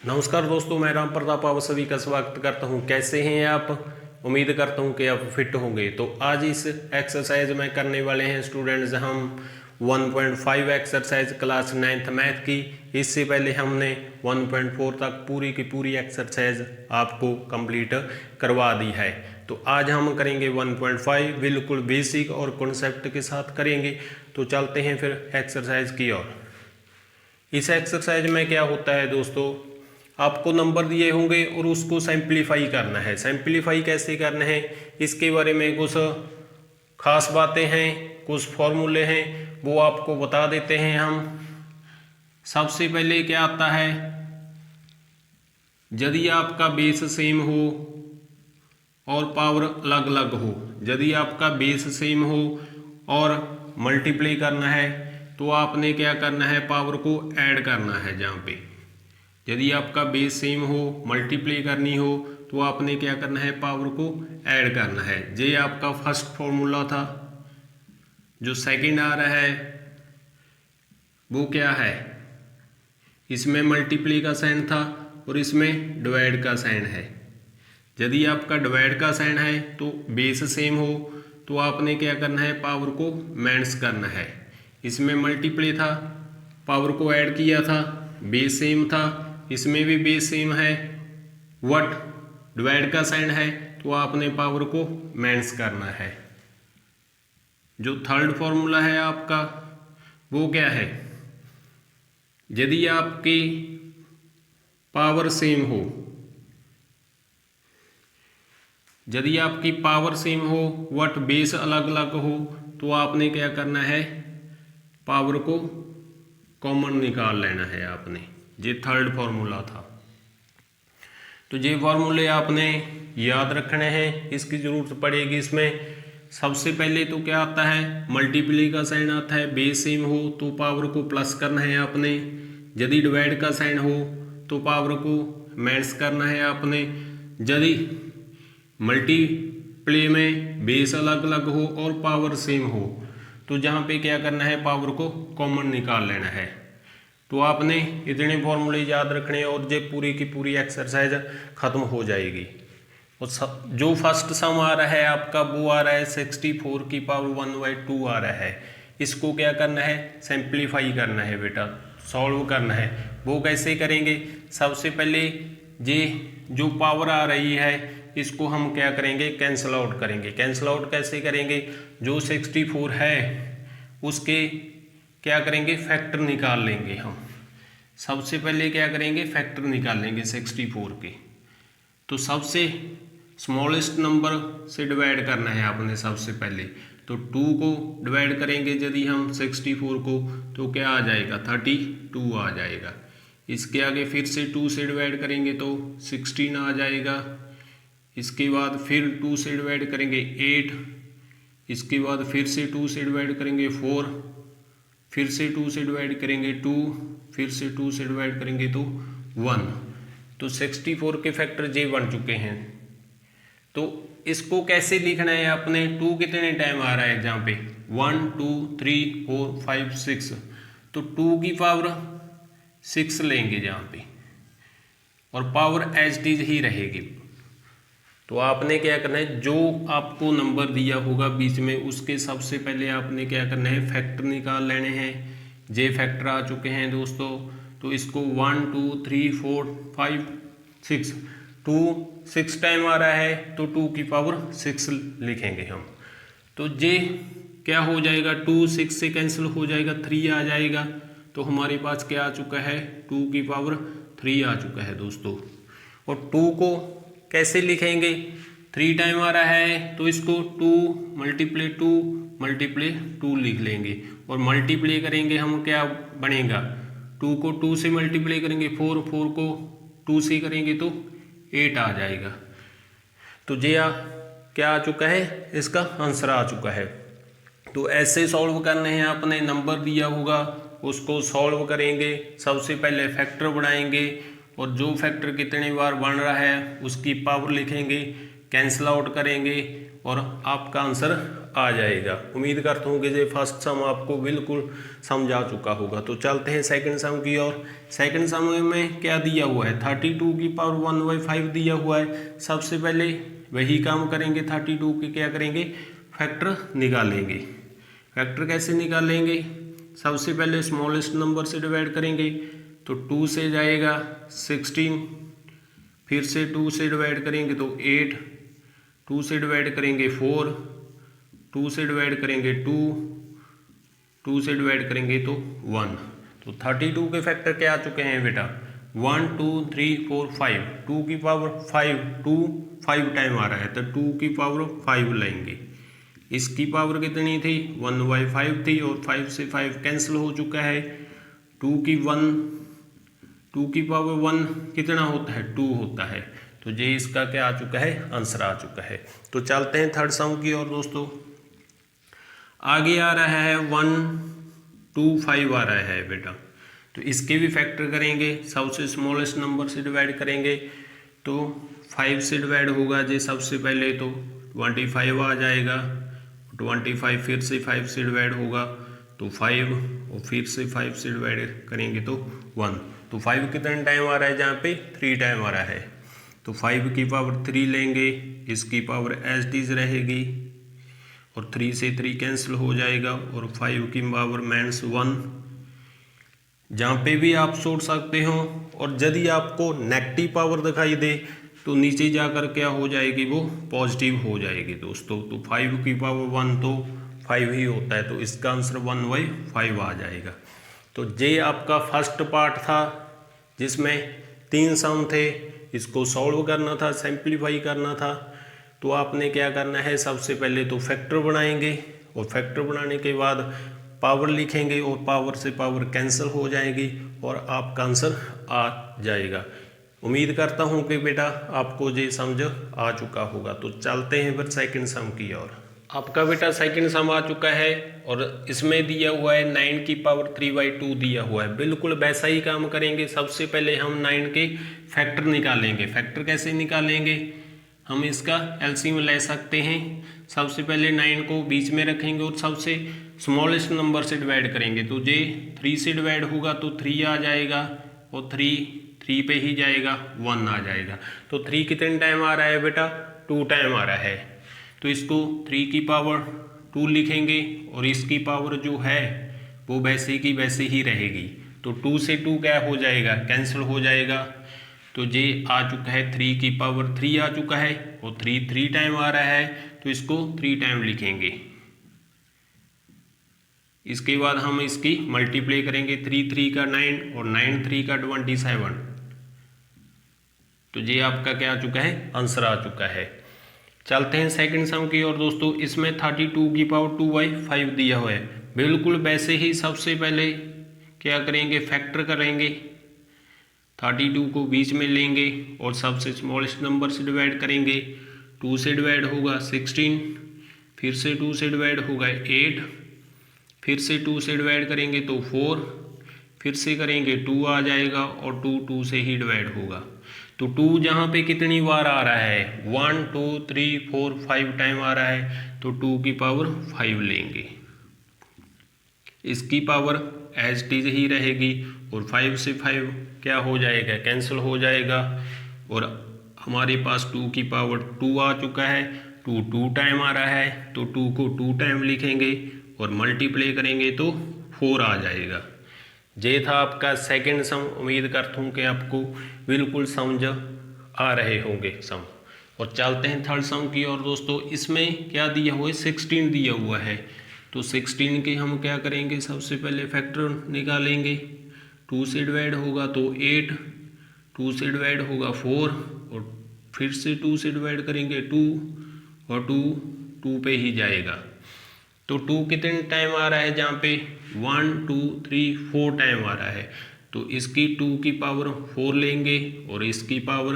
नमस्कार दोस्तों, मैं राम प्रताप आप सभी का स्वागत करता हूं। कैसे हैं आप? उम्मीद करता हूं कि आप फिट होंगे। तो आज इस एक्सरसाइज में करने वाले हैं स्टूडेंट्स हम 1.5 एक्सरसाइज क्लास 9th मैथ की। इससे पहले हमने 1.4 तक पूरी की पूरी एक्सरसाइज आपको कंप्लीट करवा दी है। तो आज हम करेंगे 1.5 बिल्कुल बेसिक और कॉन्सेप्ट के साथ करेंगे। तो चलते हैं फिर एक्सरसाइज की ओर। इस एक्सरसाइज में क्या होता है दोस्तों, आपको नंबर दिए होंगे और उसको सिंप्लीफाई करना है। सिंप्लीफाई कैसे करना है इसके बारे में कुछ खास बातें हैं, कुछ फॉर्मूले हैं, वो आपको बता देते हैं हम। सबसे पहले क्या आता है, यदि आपका बेस सेम हो और पावर अलग अलग हो, यदि आपका बेस सेम हो और मल्टीप्लाई करना है तो आपने क्या करना है, पावर को ऐड करना है। जहाँ पे यदि आपका बेस सेम हो, मल्टीप्लाई करनी हो तो आपने क्या करना है, पावर को ऐड करना है। ये आपका फर्स्ट फॉर्मूला था। जो सेकंड आ रहा है वो क्या है, इसमें मल्टीप्लाई का साइन था और इसमें डिवाइड का साइन है। यदि आपका डिवाइड का साइन है तो बेस सेम हो तो आपने क्या करना है, पावर को माइनस करना है। इसमें मल्टीप्लाई था, पावर को ऐड किया था, बेस सेम था, इसमें भी बेस सेम है, वट डिवाइड का साइन है तो आपने पावर को माइनस करना है। जो थर्ड फॉर्मूला है आपका वो क्या है, यदि आपकी पावर सेम हो, यदि आपकी पावर सेम हो वट बेस अलग अलग हो तो आपने क्या करना है, पावर को कॉमन निकाल लेना है आपने। ये थर्ड फॉर्मूला था। तो ये फॉर्मूले आपने याद रखने हैं, इसकी ज़रूरत पड़ेगी इसमें। सबसे पहले तो क्या आता है, मल्टीप्लाई का साइन आता है। बेस सेम हो तो पावर को प्लस करना है आपने। यदि डिवाइड का साइन हो तो पावर को माइनस करना है आपने। यदि मल्टीप्लाई में बेस अलग अलग हो और पावर सेम हो तो जहाँ पे क्या करना है, पावर को कॉमन निकाल लेना है। तो आपने इतने फॉर्मूले याद रखने हैं और ये पूरी की पूरी एक्सरसाइज खत्म हो जाएगी। और जो फर्स्ट सम आ रहा है आपका वो आ रहा है 64 की पावर 1/2 आ रहा है। इसको क्या करना है, सिंप्लीफाई करना है बेटा, सॉल्व करना है। वो कैसे करेंगे, सबसे पहले ये जो पावर आ रही है इसको हम क्या करेंगे, कैंसिल आउट करेंगे। कैंसिल आउट कैसे करेंगे, जो 64 है उसके क्या करेंगे, फैक्टर निकाल लेंगे हम। सबसे पहले क्या करेंगे, फैक्टर निकाल लेंगे 64 के। तो सबसे स्मॉलेस्ट नंबर से डिवाइड करना है आपने सबसे पहले। तो 2 को डिवाइड करेंगे यदि हम 64 को तो क्या आ जाएगा, 32 आ जाएगा। इसके आगे फिर से 2 से डिवाइड करेंगे तो 16 आ जाएगा। इसके बाद फिर 2 से डिवाइड करेंगे 8, इसके बाद फिर से 2 से डिवाइड करेंगे 4, फिर से 2 से डिवाइड करेंगे 2, फिर से 2 से डिवाइड करेंगे तो 1। तो 64 के फैक्टर जे बन चुके हैं। तो इसको कैसे लिखना है आपने, 2 कितने टाइम आ रहा है एग्जाम पे, 1 2 3 4 5 6, तो 2 की पावर 6 लेंगे जहाँ पे और पावर एज इट इज ही रहेगी। तो आपने क्या करना है, जो आपको नंबर दिया होगा बीच में उसके सबसे पहले आपने क्या करना है, फैक्टर निकाल लेने हैं। जे फैक्टर आ चुके हैं दोस्तों, तो इसको 1 2 3 4 5 6, 2 6 टाइम आ रहा है तो 2 की पावर 6 लिखेंगे हम। तो जे क्या हो जाएगा, 2 6 से कैंसिल हो जाएगा, 3 आ जाएगा। तो हमारे पास क्या आ चुका है, 2 की पावर 3 आ चुका है दोस्तों। और 2 को कैसे लिखेंगे, 3 टाइम आ रहा है तो इसको 2 मल्टीप्लाई 2 लिख लेंगे। और मल्टीप्लाई करेंगे हम, क्या बनेगा, 2 को 2 से मल्टीप्लाई करेंगे 4 को 2 से करेंगे तो 8 आ जाएगा। तो ये क्या आ चुका है, इसका आंसर आ चुका है। तो ऐसे सॉल्व करने हैं, आपने नंबर दिया होगा उसको सॉल्व करेंगे। सबसे पहले फैक्टर बनाएंगे और जो फैक्टर कितने बार बन रहा है उसकी पावर लिखेंगे, कैंसिल आउट करेंगे और आपका आंसर आ जाएगा। उम्मीद करता हूँ कि ये फर्स्ट सम आपको बिल्कुल समझ आ चुका होगा। तो चलते हैं सेकंड सम की ओर। सेकंड सम में क्या दिया हुआ है, 32 की पावर 1/5 दिया हुआ है। सबसे पहले वही काम करेंगे, 32 के क्या करेंगे, फैक्टर निकालेंगे। फैक्टर कैसे निकालेंगे, सबसे पहले स्मॉलेस्ट नंबर से डिवाइड करेंगे, तो 2 से जाएगा 16, फिर से 2 से डिवाइड करेंगे तो 8, 2 से डिवाइड करेंगे 4, 2 से डिवाइड करेंगे 2, 2 से डिवाइड करेंगे तो 1। तो 32 के फैक्टर क्या आ चुके हैं बेटा, 1 2 3 4 5, 2 की पावर 5, 2 5 टाइम आ रहा है तो 2 की पावर 5 लेंगे। इसकी पावर कितनी थी, 1/5 थी और 5 से 5 कैंसिल हो चुका है। 2 की पावर 1 कितना होता है, 2 होता है। तो ये इसका क्या आ चुका है, आंसर आ चुका है। तो चलते हैं थर्ड सम की और दोस्तों। आगे आ रहा है 1 2 5 आ रहा है बेटा, तो इसके भी फैक्टर करेंगे। सबसे स्मॉलेस्ट नंबर से डिवाइड करेंगे तो 5 से डिवाइड होगा जे सबसे पहले, तो 25 आ जाएगा। 25 फिर से 5 से डिवाइड होगा तो 5, और फिर से 5 से डिवाइड करेंगे तो 1। तो 5 कितने टाइम आ रहा है, जहाँ पे 3 टाइम आ रहा है। तो 5 की पावर 3 लेंगे, इसकी पावर एज इट इज रहेगी और 3 से 3 कैंसिल हो जाएगा और 5 की पावर -1। जहाँ पे भी आप सोच सकते हो। और यदि आपको नेगेटिव पावर दिखाई दे तो नीचे जाकर क्या हो जाएगी, वो पॉजिटिव हो जाएगी दोस्तों। तो 5 की पावर 1 तो 5 ही होता है, तो इसका आंसर 1/5 आ जाएगा। तो ये आपका फर्स्ट पार्ट था जिसमें 3 सम थे, इसको सॉल्व करना था, सिंप्लीफाई करना था। तो आपने क्या करना है, सबसे पहले तो फैक्टर बनाएंगे और फैक्टर बनाने के बाद पावर लिखेंगे और पावर से पावर कैंसिल हो जाएगी और आपका आंसर आ जाएगा। उम्मीद करता हूँ कि बेटा आपको ये समझ आ चुका होगा। तो चलते हैं फिर सेकंड सम की ओर। आपका बेटा सेकंड सम आ चुका है और इसमें दिया हुआ है 9 की पावर 3/2 दिया हुआ है। बिल्कुल वैसा ही काम करेंगे। सबसे पहले हम 9 के फैक्टर निकालेंगे। फैक्टर कैसे निकालेंगे, हम इसका एलसीएम ले सकते हैं। सबसे पहले 9 को बीच में रखेंगे और सबसे स्मॉलेस्ट नंबर से डिवाइड करेंगे। तो ये 3 से डिवाइड होगा तो 3 आ जाएगा और 3 पे ही जाएगा, 1 आ जाएगा। तो 3 कितने टाइम आ रहा है बेटा, 2 टाइम आ रहा है। तो इसको 3 की पावर 2 लिखेंगे और इसकी पावर जो है वो वैसे की वैसे ही रहेगी। तो 2 से 2 क्या हो जाएगा, कैंसिल हो जाएगा। तो ये आ चुका है 3 की पावर 3 आ चुका है और 3 टाइम आ रहा है तो इसको 3 टाइम लिखेंगे। इसके बाद हम इसकी मल्टीप्लाई करेंगे, 3 का 9 और 9 का 27। तो ये आपका क्या आ चुका है, आंसर आ चुका है। चलते हैं सेकंड सम की और दोस्तों। इसमें 32 की पावर 2/5 दिया हुआ है। बिल्कुल वैसे ही सबसे पहले क्या करेंगे, फैक्टर करेंगे। 32 को बीच में लेंगे और सबसे स्मॉलेस्ट नंबर से डिवाइड करेंगे। 2 से डिवाइड होगा 16, फिर से 2 से डिवाइड होगा 8, फिर से 2 से डिवाइड करेंगे तो 4, फिर से करेंगे 2 आ जाएगा और 2 से ही डिवाइड होगा। तो 2 जहाँ पे कितनी बार आ रहा है, 1 2 3 4 5 टाइम आ रहा है तो 2 की पावर 5 लेंगे। इसकी पावर एज इट इज ही रहेगी और 5 से 5 क्या हो जाएगा, कैंसिल हो जाएगा और हमारे पास 2 की पावर 2 आ चुका है। 2 टाइम आ रहा है तो 2 को 2 टाइम लिखेंगे और मल्टीप्लाई करेंगे तो 4 आ जाएगा। ये था आपका सेकंड सम। उम्मीद करता हूँ कि आपको बिल्कुल समझ आ रहे होंगे सम। और चलते हैं थर्ड सम की और दोस्तों। इसमें क्या दिया हुआ है, 16 दिया हुआ है। तो 16 के हम क्या करेंगे, सबसे पहले फैक्टर निकालेंगे। 2 से डिवाइड होगा तो 8, 2 से डिवाइड होगा 4 और फिर से 2 से डिवाइड करेंगे 2 और 2 पे ही जाएगा। तो 2 कितने टाइम आ रहा है, जहाँ पे 1 2 3 4 टाइम आ रहा है तो इसकी 2 की पावर 4 लेंगे और इसकी पावर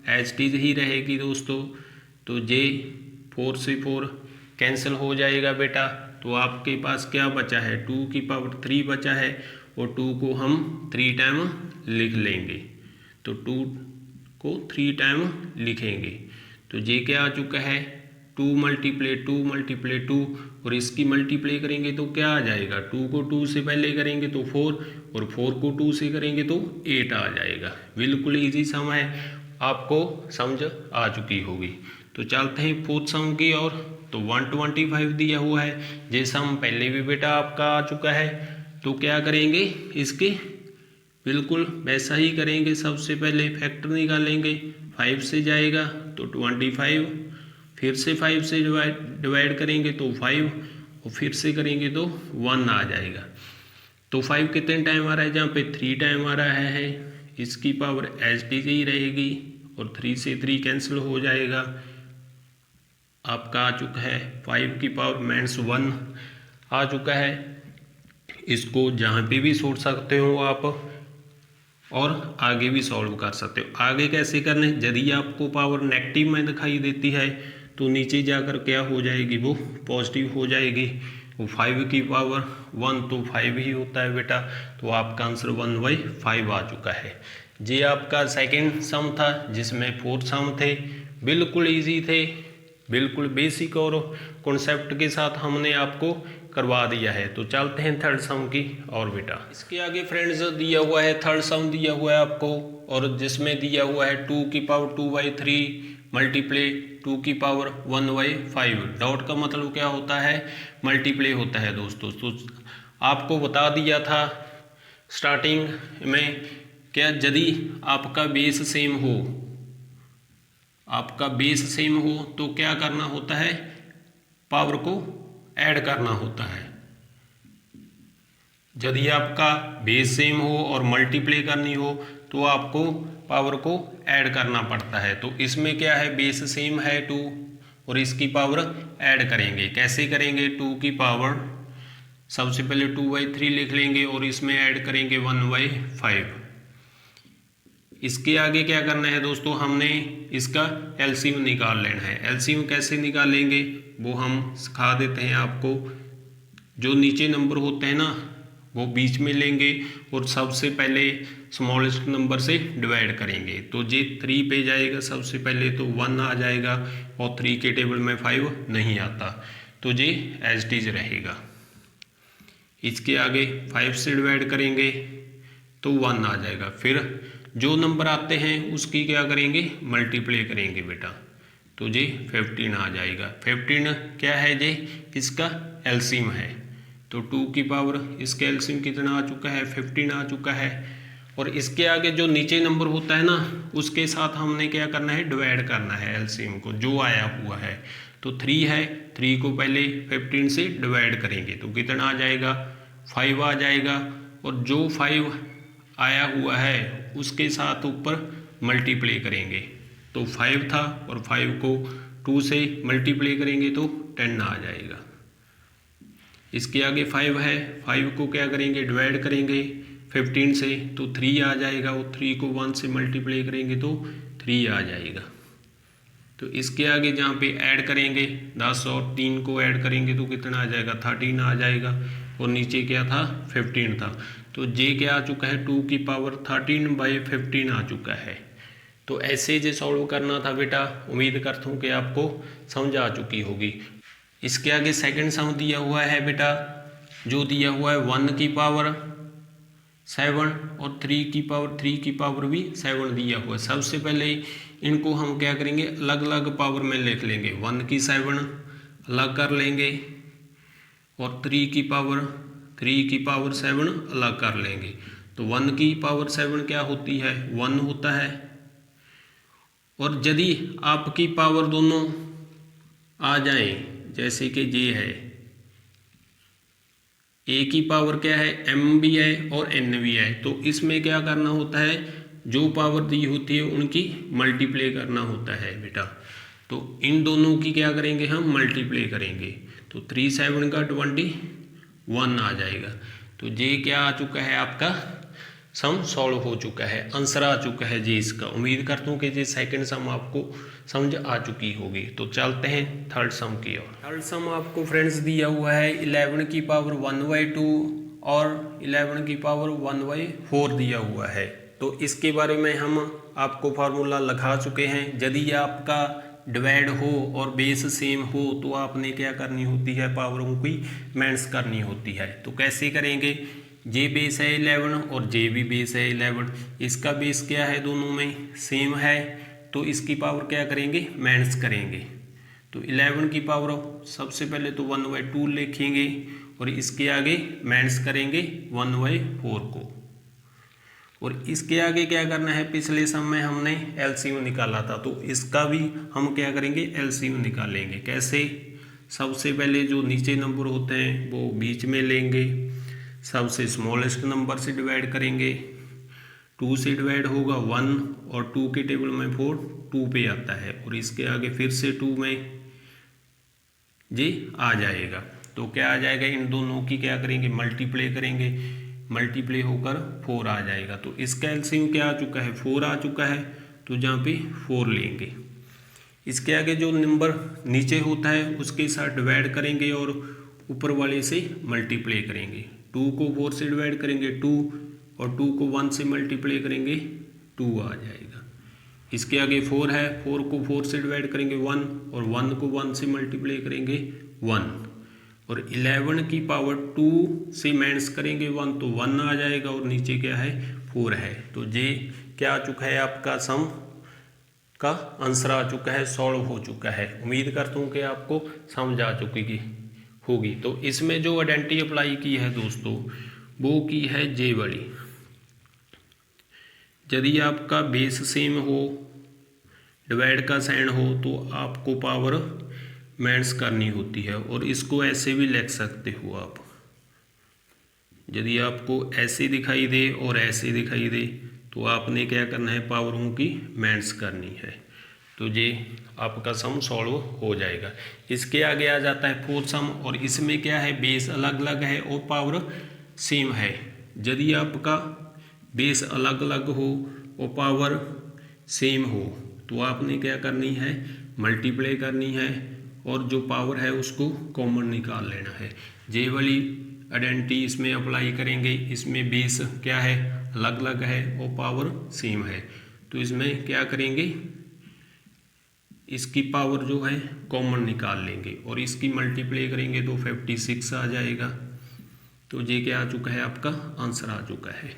एज इट इज ही रहेगी दोस्तों। तो जे 4 से 4 कैंसिल हो जाएगा बेटा। तो आपके पास क्या बचा है, 2 की पावर 3 बचा है और 2 को हम 3 टाइम लिख लेंगे। तो 2 को 3 टाइम लिखेंगे तो ये क्या आ चुका है, 2 मल्टीप्ले 2 मल्टीप्ले 2 और इसकी मल्टीप्ले करेंगे तो क्या आ जाएगा, 2 को 2 से पहले करेंगे तो 4 और 4 को 2 से करेंगे तो 8 आ जाएगा। बिल्कुल इजी सम है, आपको समझ आ चुकी होगी। तो चलते हैं फोर्थ सम की ओर। तो 125 दिया हुआ है, ये सम पहले भी बेटा आपका आ चुका है। तो क्या करेंगे, इसके बिल्कुल वैसा ही करेंगे। सबसे पहले फैक्टर निकालेंगे, 5 से जाएगा तो 25, फिर से 5 से डिवाइड करेंगे तो 5 और फिर से करेंगे तो 1 आ जाएगा। तो 5 कितने टाइम आ रहा है, जहाँ पे 3 टाइम आ रहा है, इसकी पावर एज टी ही रहेगी और 3 से 3 कैंसिल हो जाएगा। आपका आ चुका है 5 की पावर -1 आ चुका है। इसको जहाँ पे भी सोच सकते हो आप और आगे भी सॉल्व कर सकते हो। आगे कैसे करना है, यदि आपको पावर नेगेटिव में दिखाई देती है तो नीचे जाकर क्या हो जाएगी, वो पॉजिटिव हो जाएगी। वो 5 की पावर 1 तो 5 ही होता है बेटा। तो आपका आंसर 1/5 आ चुका है। ये आपका सेकंड सम था, जिसमें 4 सम थे, बिल्कुल इजी थे, बिल्कुल बेसिक और कॉन्सेप्ट के साथ हमने आपको करवा दिया है। तो चलते हैं थर्ड सम की और बेटा। इसके आगे फ्रेंड्स दिया हुआ है थर्ड सम दिया हुआ है आपको, और जिसमें दिया हुआ है 2 की पावर 2/3 मल्टीप्ले 2 की पावर 1/5। डॉट का मतलब क्या होता है, मल्टीप्ले होता है दोस्तों। तो आपको बता दिया था स्टार्टिंग में, क्या यदि आपका बेस सेम हो, आपका बेस सेम हो तो क्या करना होता है, पावर को ऐड करना होता है। यदि आपका बेस सेम हो और मल्टीप्ले करनी हो तो आपको पावर को ऐड करना पड़ता है। तो इसमें क्या है, बेस सेम है 2 और इसकी पावर ऐड करेंगे। कैसे करेंगे, 2 की पावर सबसे पहले 2/3 लिख लेंगे और इसमें ऐड करेंगे 1/5। इसके आगे क्या करना है दोस्तों, हमने इसका एलसीएम निकाल लेना है। एलसीएम कैसे निकालेंगे वो हम सिखा देते हैं आपको। जो नीचे नंबर होते हैं ना, वो बीच में लेंगे और सबसे पहले स्मॉलेस्ट नंबर से डिवाइड करेंगे। तो ये 3 पे जाएगा सबसे पहले, तो 1 आ जाएगा और 3 के टेबल में 5 नहीं आता, तो ये एज इट इज रहेगा। इसके आगे 5 से डिवाइड करेंगे तो 1 आ जाएगा। फिर जो नंबर आते हैं उसकी क्या करेंगे, मल्टीप्ले करेंगे बेटा, तो जी 15 आ जाएगा। 15 क्या है जी, इसका एलसीएम है। तो 2 की पावर इसका एलसीएम कितना आ चुका है, 15 आ चुका है। और इसके आगे जो नीचे नंबर होता है ना, उसके साथ हमने क्या करना है, डिवाइड करना है एलसीएम को, जो आया हुआ है। तो 3 है, 3 को पहले 15 से डिवाइड करेंगे तो कितना आ जाएगा, 5 आ जाएगा। और जो 5 आया हुआ है उसके साथ ऊपर मल्टीप्ले करेंगे, तो 5 था और 5 को 2 से मल्टीप्ले करेंगे तो 10 आ जाएगा। इसके आगे 5 है, 5 को क्या करेंगे, डिवाइड करेंगे 15 से तो 3 आ जाएगा, और 3 को 1 से मल्टीप्ले करेंगे तो 3 आ जाएगा। तो इसके आगे जहाँ पे ऐड करेंगे 10 और 3 को ऐड करेंगे तो कितना आ जाएगा, 13 आ जाएगा। और नीचे क्या था, 15 था। तो जे क्या आ चुका है, 2 की पावर 13/15 आ चुका है। तो ऐसे जे सॉल्व करना था बेटा। उम्मीद करता हूँ कि आपको समझ आ चुकी होगी। इसके आगे सेकंड सम दिया हुआ है बेटा, जो दिया हुआ है 1 की पावर 7 और 3 की पावर भी 7 दिया हुआ है। सबसे पहले इनको हम क्या करेंगे, अलग अलग पावर में लिख लेंगे। 1 की 7 अलग कर लेंगे और 3 की पावर 7 अलग कर लेंगे। तो 1 की पावर 7 क्या होती है, 1 होता है। और यदि आपकी पावर दोनों आ जाए, जैसे कि ये है, ए की पावर क्या है, एम भी है और एन भी है, तो इसमें क्या करना होता है, जो पावर दी होती है उनकी मल्टीप्ले करना होता है बेटा। तो इन दोनों की क्या करेंगे, हम मल्टीप्ले करेंगे। तो 3 7 का 21 आ जाएगा। तो ये क्या आ चुका है, आपका सम सॉल्व हो चुका है, आंसर आ चुका है जी इसका। उम्मीद करता हूँ कि ये सेकंड सम आपको समझ आ चुकी होगी। तो चलते हैं थर्ड सम की ओर। थर्ड सम आपको फ्रेंड्स दिया हुआ है 11 की पावर 1/2 और 11 की पावर 1/4 दिया हुआ है। तो इसके बारे में हम आपको फार्मूला लगा चुके हैं। यदि आपका डिवाइड हो और बेस सेम हो तो आपने क्या करनी होती है, पावरों की माइनस करनी होती है। तो कैसे करेंगे, जे बेस है 11 और जे भी बेस है 11, इसका बेस क्या है, दोनों में सेम है, तो इसकी पावर क्या करेंगे, माइनस करेंगे। तो 11 की पावर सबसे पहले तो 1/2 लिखेंगे और इसके आगे माइनस करेंगे 1/4 को, और इसके आगे क्या करना है, पिछले सम में हमने एलसीएम निकाला था तो इसका भी हम क्या करेंगे, एलसीएम निकालेंगे। कैसे, सबसे पहले जो नीचे नंबर होते हैं वो बीच में लेंगे, सबसे स्मॉलेस्ट नंबर से डिवाइड करेंगे, 2 से डिवाइड होगा 1 और 2 के टेबल में 4 2 पे आता है, और इसके आगे फिर से 2 में जी आ जाएगा। तो क्या आ जाएगा, इन दोनों की क्या करेंगे, मल्टीप्लाई करेंगे, मल्टीप्लाई होकर 4 आ जाएगा। तो इसका एलसीएम क्या आ चुका है, 4 आ चुका है, तो जहाँ पे 4 लेंगे। इसके आगे जो नंबर नीचे होता है उसके साथ डिवाइड करेंगे और ऊपर वाले से मल्टीप्लाई करेंगे। 2 को 4 से डिवाइड करेंगे 2, और 2 को 1 से मल्टीप्लाई करेंगे 2 आ जाएगा। इसके आगे 4 है, 4 को 4 से डिवाइड करेंगे 1, और 1 को 1 से मल्टीप्लाई करेंगे 1, और 11 की पावर 2 से माइनस करेंगे 1 तो 1 आ जाएगा, और नीचे क्या है, 4 है। तो ये क्या आ चुका है, आपका सम का आंसर आ चुका है, सॉल्व हो चुका है। उम्मीद करता हूँ कि आपको समझ आ चुकी होगी। तो इसमें जो आइडेंटिटी अप्लाई की है दोस्तों, वो की है जे वाली। यदि आपका बेस सेम हो, डिवाइड का साइन हो, तो आपको पावर माइनस करनी होती है, और इसको ऐसे भी लिख सकते हो आप। यदि आपको ऐसे दिखाई दे और ऐसे दिखाई दे तो आपने क्या करना है, पावरों की माइनस करनी है। तो ये आपका सम सॉल्व हो जाएगा। इसके आगे आ जाता है फोर्थ सम, और इसमें क्या है, बेस अलग अलग है और पावर सेम है। यदि आपका बेस अलग अलग हो और पावर सेम हो तो आपने क्या करनी है, मल्टीप्लाई करनी है, और जो पावर है उसको कॉमन निकाल लेना है। जे वाली आइडेंटिटी इसमें अप्लाई करेंगे। इसमें बेस क्या है, अलग अलग है और पावर सेम है, तो इसमें क्या करेंगे, इसकी पावर जो है कॉमन निकाल लेंगे और इसकी मल्टीप्लाई करेंगे तो 56 आ जाएगा। तो ये क्या आ चुका है, आपका आंसर आ चुका है।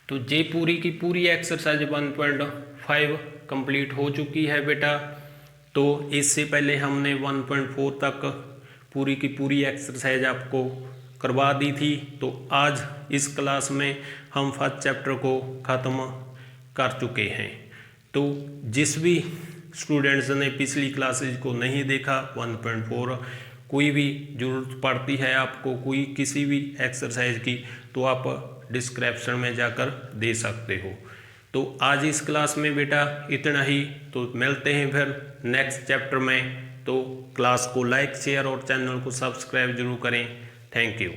तो ये पूरी की पूरी एक्सरसाइज 1.5 कंप्लीट हो चुकी है बेटा। तो इससे पहले हमने 1.4 तक पूरी की पूरी एक्सरसाइज आपको करवा दी थी। तो आज इस क्लास में हम फर्स्ट चैप्टर को ख़त्म कर चुके हैं। तो जिस भी स्टूडेंट्स ने पिछली क्लासेज को नहीं देखा, 1.4 कोई भी ज़रूरत पड़ती है आपको कोई किसी भी एक्सरसाइज की, तो आप डिस्क्रिप्शन में जाकर दे सकते हो। तो आज इस क्लास में बेटा इतना ही। तो मिलते हैं फिर नेक्स्ट चैप्टर में। तो क्लास को लाइक शेयर और चैनल को सब्सक्राइब जरूर करें। Thank you.